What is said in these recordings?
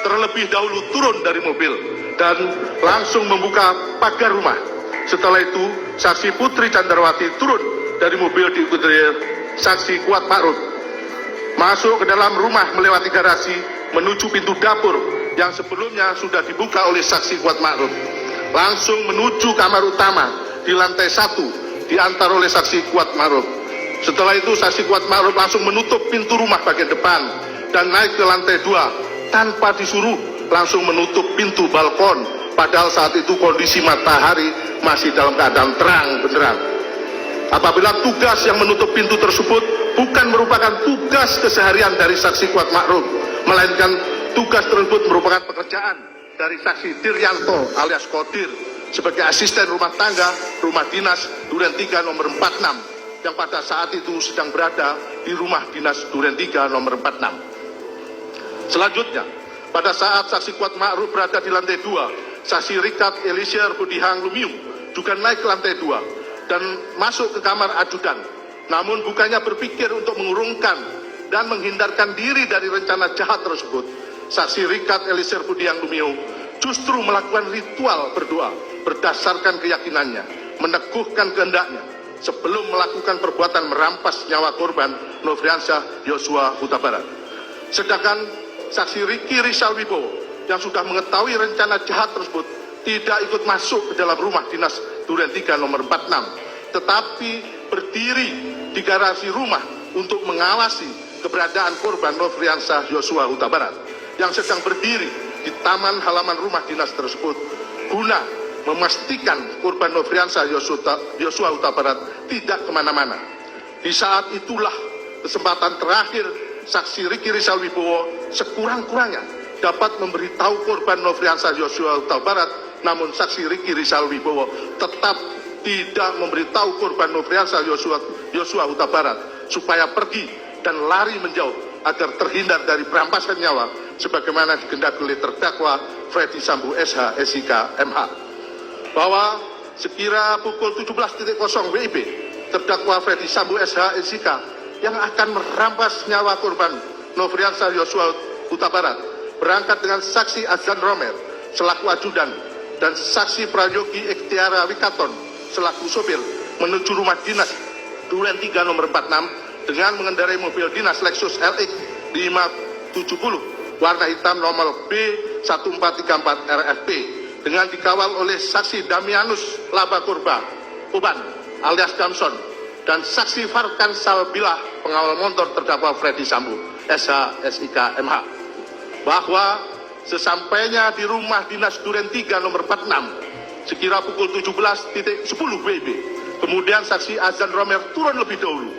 terlebih dahulu turun dari mobil dan langsung membuka pagar rumah. Setelah itu, saksi Putri Candrawati turun dari mobil diikuti saksi Kuat Ma'ruf, masuk ke dalam rumah melewati garasi menuju pintu dapur yang sebelumnya sudah dibuka oleh saksi Kuat Ma'ruf, langsung menuju kamar utama di lantai 1 diantar oleh saksi Kuat Ma'ruf. Setelah itu saksi Kuat Ma'ruf langsung menutup pintu rumah bagian depan dan naik ke lantai 2 tanpa disuruh, langsung menutup pintu balkon, padahal saat itu kondisi matahari masih dalam keadaan terang benderang. Apabila tugas yang menutup pintu tersebut bukan merupakan tugas keseharian dari saksi Kuat Ma'ruf, melainkan tugas tersebut merupakan pekerjaan dari saksi Diryanto alias Kodir sebagai asisten rumah tangga rumah dinas Duren 3 nomor 46 yang pada saat itu sedang berada di rumah dinas Duren 3 nomor 46. Selanjutnya, pada saat saksi Kuat Ma'ruf berada di lantai 2, saksi Richard Eliezer Budihang Lumiu juga naik ke lantai 2 dan masuk ke kamar ajudan. Namun bukannya berpikir untuk mengurungkan dan menghindarkan diri dari rencana jahat tersebut, saksi Richard Eliezer Budihang Lumiu justru melakukan ritual berdoa berdasarkan keyakinannya, meneguhkan kehendaknya sebelum melakukan perbuatan merampas nyawa korban Nofriansyah Yosua Huta Barat. Sedangkan saksi Riki Rizal Wibowo yang sudah mengetahui rencana jahat tersebut tidak ikut masuk ke dalam rumah dinas Duren 3 nomor 46, tetapi berdiri di garasi rumah untuk mengawasi keberadaan korban Nofriansyah Yosua Huta Barat yang sedang berdiri di taman halaman rumah dinas tersebut guna memastikan korban Nofriansyah Yosua Huta Barat tidak kemana-mana. Di saat itulah kesempatan terakhir saksi Riki Rizal Wibowo sekurang-kurangnya dapat memberitahu korban Nofriansyah Yosua Huta Barat, namun saksi Riki Rizal Wibowo tetap tidak memberitahu korban Nofriansyah Yosua Huta Barat supaya pergi dan lari menjauh agar terhindar dari perampasan nyawa sebagaimana dikehendaki oleh terdakwa Freddy Sambo SH SIK MH. Bahwa sekira pukul 17.00 WIB, terdakwa Freddy Sambo SH SIK yang akan merampas nyawa korban Nofriansyah Yosua Huta Barat berangkat dengan saksi Azan Romer selaku ajudan dan saksi Prayogi Ikhtiara Wikaton selaku sopir menuju rumah dinas Duren 3 nomor 46 dengan mengendarai mobil dinas Lexus LX 570 warna hitam nomor B1434 RFP dengan dikawal oleh saksi Damianus Laba Kurba Uban alias Damson dan saksi Farkan Salbilah pengawal motor terdakwa Freddy Sambo SH SIK MH, bahwa sesampainya di rumah dinas Duren 3 nomor 46 sekira pukul 17.10 WIB, kemudian saksi Azan Romer turun lebih dahulu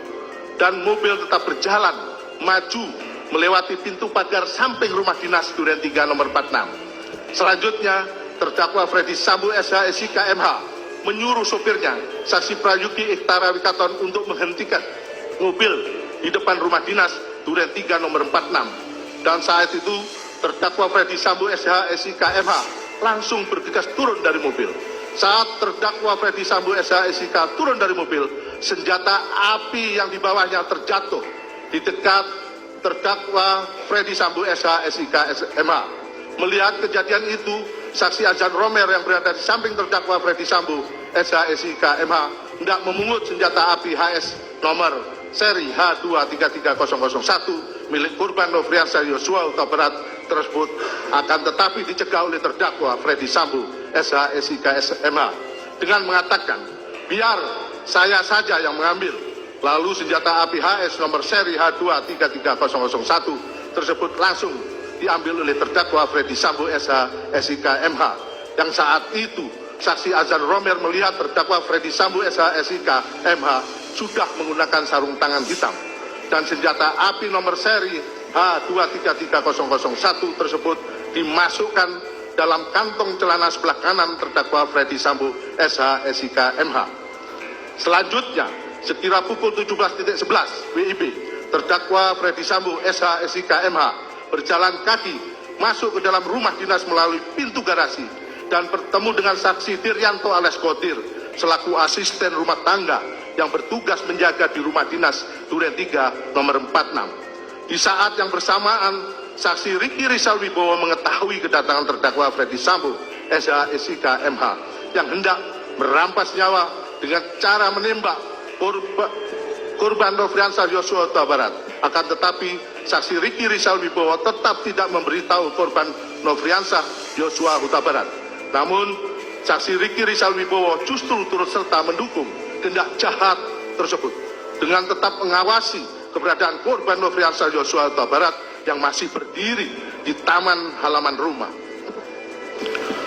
dan mobil tetap berjalan maju melewati pintu pagar samping rumah dinas Duren 3 nomor 46. Selanjutnya terdakwa Freddy Sambo SH SIK MH menyuruh sopirnya saksi Prayogi Ikhtiara Wikaton untuk menghentikan mobil di depan rumah dinas Duren 3 nomor 46, dan saat itu terdakwa Freddy Sambo SH SIK MH langsung bergegas turun dari mobil. Saat terdakwa Freddy Sambo SH SIK turun dari mobil, senjata api yang dibawanya terjatuh di dekat terdakwa Freddy Sambo SH SIK MH. Melihat kejadian itu, saksi Azan Romer yang berada di samping terdakwa Freddy Sambo SH SIK MH hendak memungut senjata api HS nomor seri H233001 milik korban Nofriansyah Yosua Huta Barat tersebut, akan tetapi dicegah oleh terdakwa Freddy Sambo SH SIK MH dengan mengatakan, biar saya saja yang mengambil. Lalu senjata api HS nomor seri H233001 tersebut langsung diambil oleh terdakwa Freddy Sambo SH SIK MH, yang saat itu saksi Azan Romer melihat terdakwa Freddy Sambo SH SIK MH sudah menggunakan sarung tangan hitam dan senjata api nomor seri H233001 tersebut dimasukkan dalam kantong celana sebelah kanan terdakwa Freddy Sambo SH SIK MH. Selanjutnya, sekira pukul 17.11 WIB, terdakwa Freddy Sambo SH SIK MH berjalan kaki masuk ke dalam rumah dinas melalui pintu garasi dan bertemu dengan saksi Diryanto alias Kodir selaku asisten rumah tangga yang bertugas menjaga di rumah dinas Duren 3 nomor 46. Di saat yang bersamaan, saksi Riki Rizal Wibowo mengetahui kedatangan terdakwa Ferdi Sambo, SH-SIK MH, yang hendak merampas nyawa dengan cara menembak korban Nofriansah Yosua Huta Barat. Akan tetapi, saksi Riki Rizal Wibowo tetap tidak memberitahu korban Nofriansah Yosua Huta Barat. Namun, saksi Riki Rizal Wibowo justru turut serta mendukung tindak jahat tersebut dengan tetap mengawasi keberadaan korban Nofriansah Yosua Huta Barat yang masih berdiri di taman halaman rumah.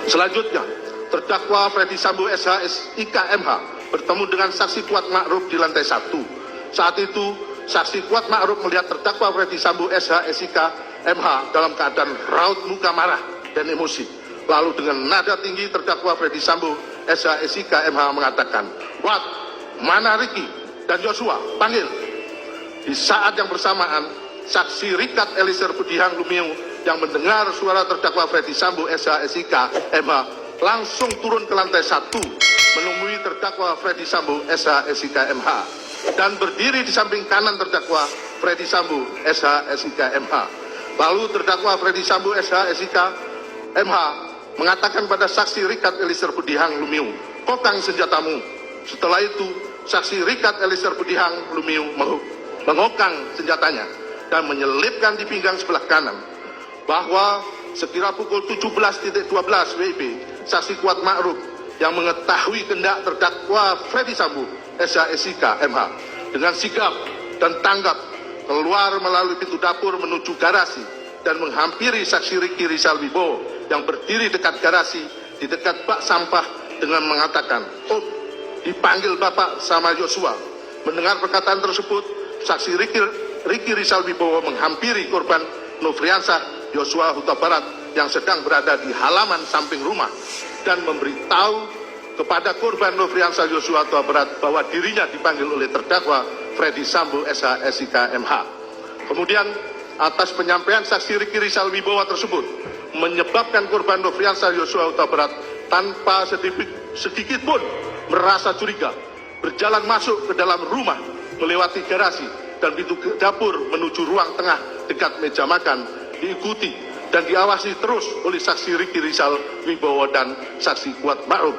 Selanjutnya, terdakwa Ferdi Sambo SH-SIK MH bertemu dengan saksi Kuat Ma'ruf di lantai 1. Saat itu, saksi Kuat Ma'ruf melihat terdakwa Ferdi Sambo SH-SIK MH dalam keadaan raut muka marah dan emosi. Lalu dengan nada tinggi terdakwa Ferdi Sambo SH-SIK MH mengatakan, "Wat, mana Riki dan Yosua? Panggil." Di saat yang bersamaan, saksi Rikat Elisir Budihang Lumiu yang mendengar suara terdakwa Ferdi Sambo SH-SIK MH langsung turun ke lantai 1 menemui terdakwa Ferdi Sambo SH-SIK MH dan berdiri di samping kanan terdakwa Ferdi Sambo SH-SIK MH. Lalu terdakwa Ferdi Sambo SH-SIK MH mengatakan pada saksi Rikat Elisir Budihang Lumiu, "Kokang senjatamu." Setelah itu, saksi Rikat Elisir Budihang Lumiu mengokang senjatanya dan menyelipkan di pinggang sebelah kanan. Bahwa sekira pukul 17.12 WIB, saksi Kuat Ma'ruf yang mengetahui kehendak terdakwa Ferdi Sambo SH-SIK MH dengan sigap dan tanggap keluar melalui pintu dapur menuju garasi dan menghampiri saksi Riki Rizal Wibowo yang berdiri dekat garasi di dekat bak sampah dengan mengatakan, "Om, dipanggil Bapak sama Yosua." Mendengar perkataan tersebut, saksi Riki Rizal Wibowo menghampiri korban Nofriansah Yosua Huta Barat yang sedang berada di halaman samping rumah dan memberitahu kepada korban Nofriansah Yosua Huta Barat bahwa dirinya dipanggil oleh terdakwa Ferdi Sambo SH-SIK MH. Kemudian atas penyampaian saksi Riki Rizal Wibowo tersebut menyebabkan korban Nofriansah Yosua Huta Barat tanpa sedikit pun merasa curiga berjalan masuk ke dalam rumah melewati garasi dan pintu dapur menuju ruang tengah dekat meja makan, diikuti dan diawasi terus oleh saksi Riki Rizal Wibowo dan saksi Kuat Ma'ruf.